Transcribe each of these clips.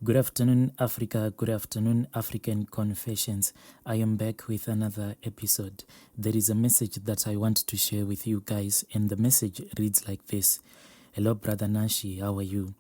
Good afternoon, Africa. Good afternoon, African Confessions. I am back with another episode. There is a message that I want to share with you guys, and the message reads like this. Hello, Brother Nashi. How are you?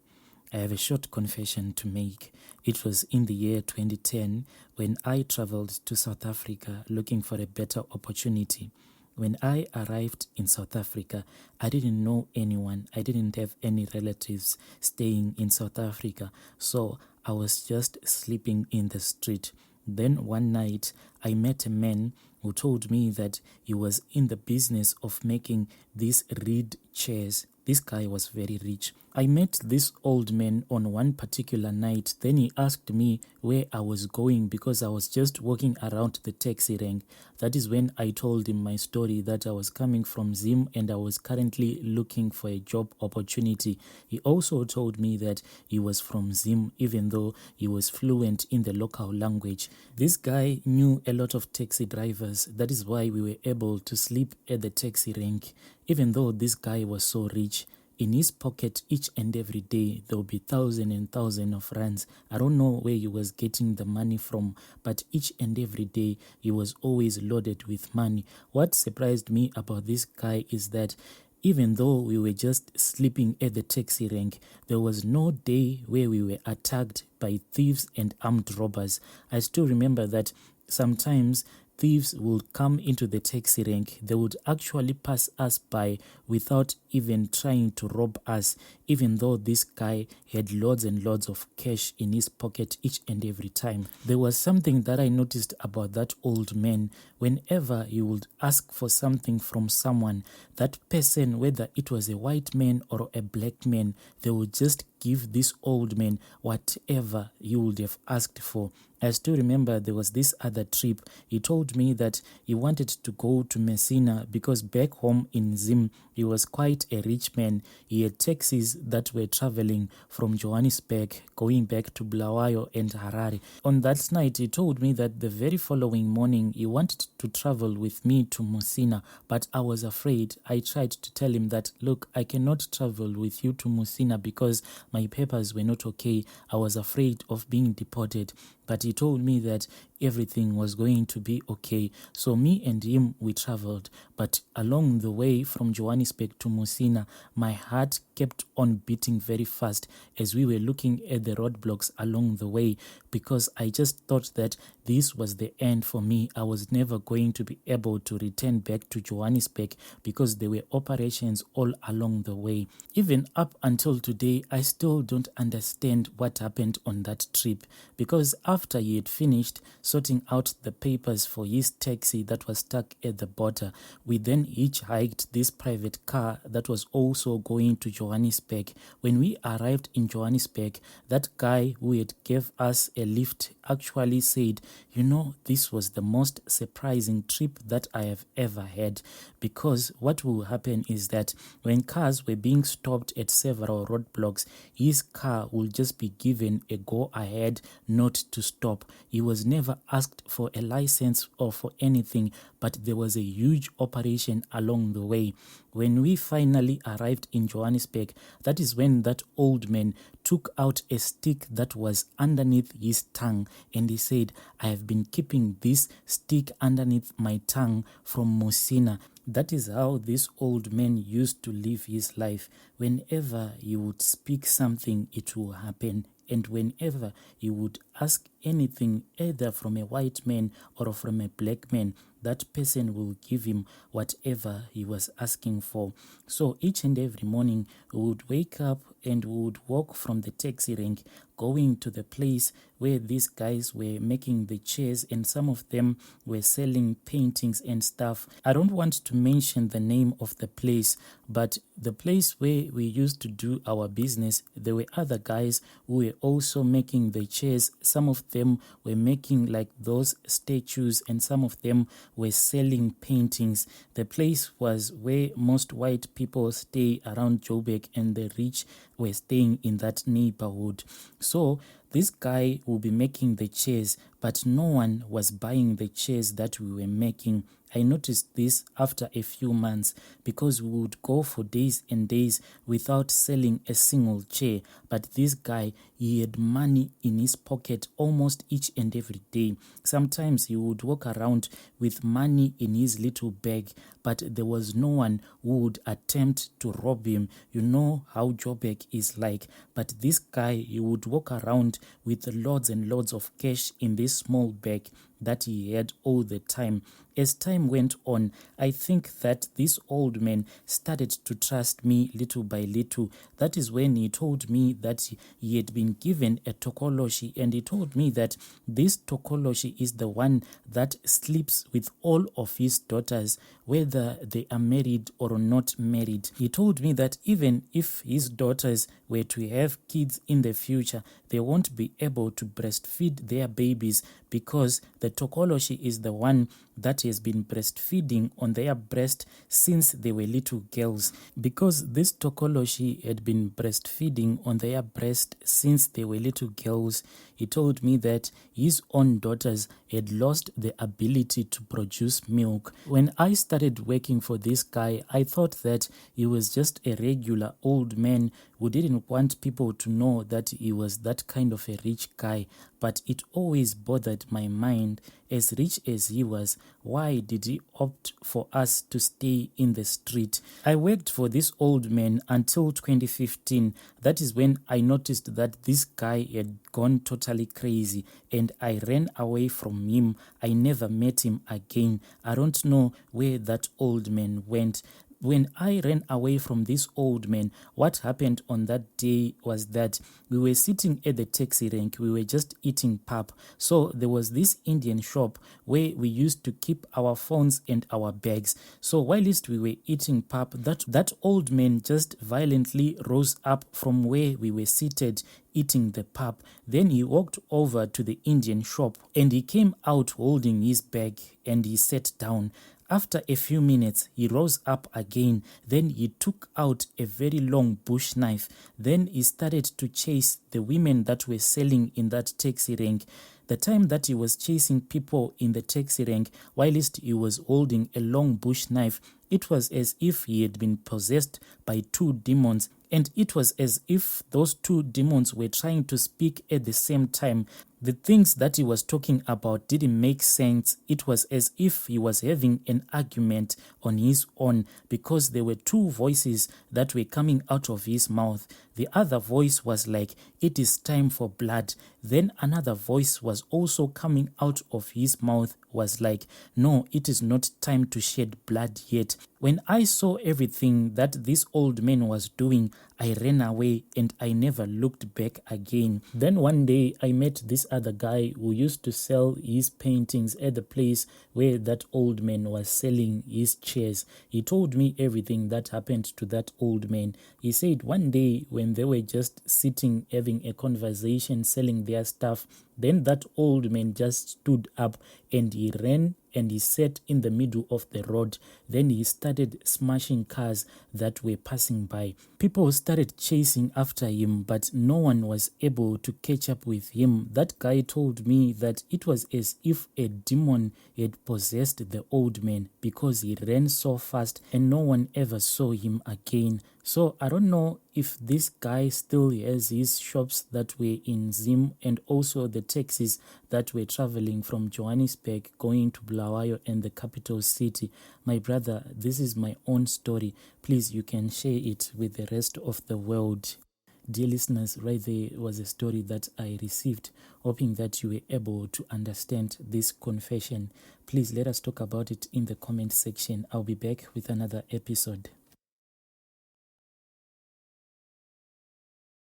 I have a short confession to make. It was in the year 2010 when I traveled to South Africa looking for a better opportunity. When I arrived in South Africa, I didn't know anyone. I didn't have any relatives staying in South Africa. So I was just sleeping in the street. Then one night, I met a man who told me that he was in the business of making these reed chairs. This guy was very rich. I met this old man on one particular night. Then he asked me where I was going because I was just walking around the taxi rank. That is when I told him my story that I was coming from Zim and I was currently looking for a job opportunity. He also told me that he was from Zim even though he was fluent in the local language. This guy knew a lot of taxi drivers. That is why we were able to sleep at the taxi rank. Even though this guy was so rich, in his pocket each and every day there would be thousands and thousands of rands. I don't know where he was getting the money from, but each and every day he was always loaded with money. What surprised me about this guy is that even though we were just sleeping at the taxi rank, there was no day where we were attacked by thieves and armed robbers. I still remember that sometimes thieves would come into the taxi rank. They would actually pass us by without even trying to rob us, even though this guy had loads and loads of cash in his pocket each and every time. There was something that I noticed about that old man. Whenever he would ask for something from someone, that person, whether it was a white man or a black man, they would just give this old man whatever he would have asked for. I still remember there was this other trip. He told me that he wanted to go to Messina because back home in Zim, he was quite a rich man. He had taxis that were traveling from Johannesburg, going back to Bulawayo and Harare. On that night, he told me that the very following morning, he wanted to travel with me to Messina, but I was afraid. I tried to tell him that, look, I cannot travel with you to Messina because my papers were not okay. I was afraid of being deported. But he told me that everything was going to be okay. So me and him, we traveled. But along the way from Johannesburg to Messina, my heart kept on beating very fast as we were looking at the roadblocks along the way, because I just thought that this was the end for me. I was never going to be able to return back to Johannesburg because there were operations all along the way. Even up until today, I still don't understand what happened on that trip, because after he had finished sorting out the papers for his taxi that was stuck at the border, we then hitchhiked this private car that was also going to Johannesburg. When we arrived in Johannesburg, that guy who had gave us a lift actually said, you know, this was the most surprising trip that I have ever had, because what will happen is that when cars were being stopped at several roadblocks, his car will just be given a go-ahead not to stop. He was never asked for a license or for anything, but there was a huge operation along the way. When we finally arrived in Johannesburg, that is when that old man took out a stick that was underneath his tongue, and he said, I have been keeping this stick underneath my tongue from Messina. That is how this old man used to live his life. Whenever he would speak something, it will happen. And whenever he would ask anything, either from a white man or from a black man, that person will give him whatever he was asking for. So each and every morning, we would wake up and we would walk from the taxi rank going to the place where these guys were making the chairs, and some of them were selling paintings and stuff. I don't want to mention the name of the place, but the place where we used to do our business, there were other guys who were also making the chairs. Some of them were making like those statues, and some of them were selling paintings. The place was where most white people stay around Joburg, and the rich were staying in that neighborhood. So this guy will be making the chairs, but no one was buying the chairs that we were making. I noticed this after a few months because we would go for days and days without selling a single chair. But this guy, he had money in his pocket almost each and every day. Sometimes he would walk around with money in his little bag, but there was no one who would attempt to rob him. You know how Joburg is like. But this guy, he would walk around with loads and loads of cash in this small bag that he had all the time. As time went on, I think that this old man started to trust me little by little. That is when he told me that he had been given a tokoloshi, and he told me that this tokoloshi is the one that sleeps with all of his daughters, whether they are married or not married. He told me that even if his daughters were to have kids in the future, they won't be able to breastfeed their babies because the tokoloshi is the one that has been breastfeeding on their breast since they were little girls. Because this tokoloshi had been breastfeeding on their breast since they were little girls, he told me that his own daughters had lost the ability to produce milk. When I started working for this guy, I thought that he was just a regular old man who didn't want people to know that he was that kind of a rich guy. But it always bothered my mind, as rich as he was, why did he opt for us to stay in the street? I worked for this old man until 2015. That is when I noticed that this guy had gone totally crazy, and I ran away from him. I never met him again. I don't know where that old man went. When I ran away from this old man, what happened on that day was that we were sitting at the taxi rank. We were just eating pap. So there was this Indian shop where we used to keep our phones and our bags. So whilst we were eating pap, that old man just violently rose up from where we were seated eating the pap. Then he walked over to the Indian shop and he came out holding his bag and he sat down. After a few minutes, he rose up again. Then he took out a very long bush knife. Then he started to chase the women that were selling in that taxi rank. The time that he was chasing people in the taxi rank, whilst he was holding a long bush knife, it was as if he had been possessed by two demons. And it was as if those two demons were trying to speak at the same time. The things that he was talking about didn't make sense. It was as if he was having an argument on his own, because there were two voices that were coming out of his mouth. The other voice was like, "It is time for blood." Then another voice was also coming out of his mouth, was like, "No, it is not time to shed blood yet." When I saw everything that this old man was doing, I ran away and I never looked back again. Then one day I met this other guy who used to sell his paintings at the place where that old man was selling his chairs. He told me everything that happened to that old man. He said one day when they were just sitting having a conversation selling their stuff, then that old man just stood up and he ran and he sat in the middle of the road. Then he started smashing cars that were passing by. People started chasing after him, but no one was able to catch up with him. That guy told me that it was as if a demon had possessed the old man, because he ran so fast and no one ever saw him again. So I don't know if this guy still has his shops that were in Zim, and also the taxis that were traveling from Johannesburg going to Bulawayo and the capital city. My brother, this is my own story. Please, you can share it with the rest of the world. Dear listeners, right there was a story that I received, hoping that you were able to understand this confession. Please let us talk about it in the comment section. I'll be back with another episode.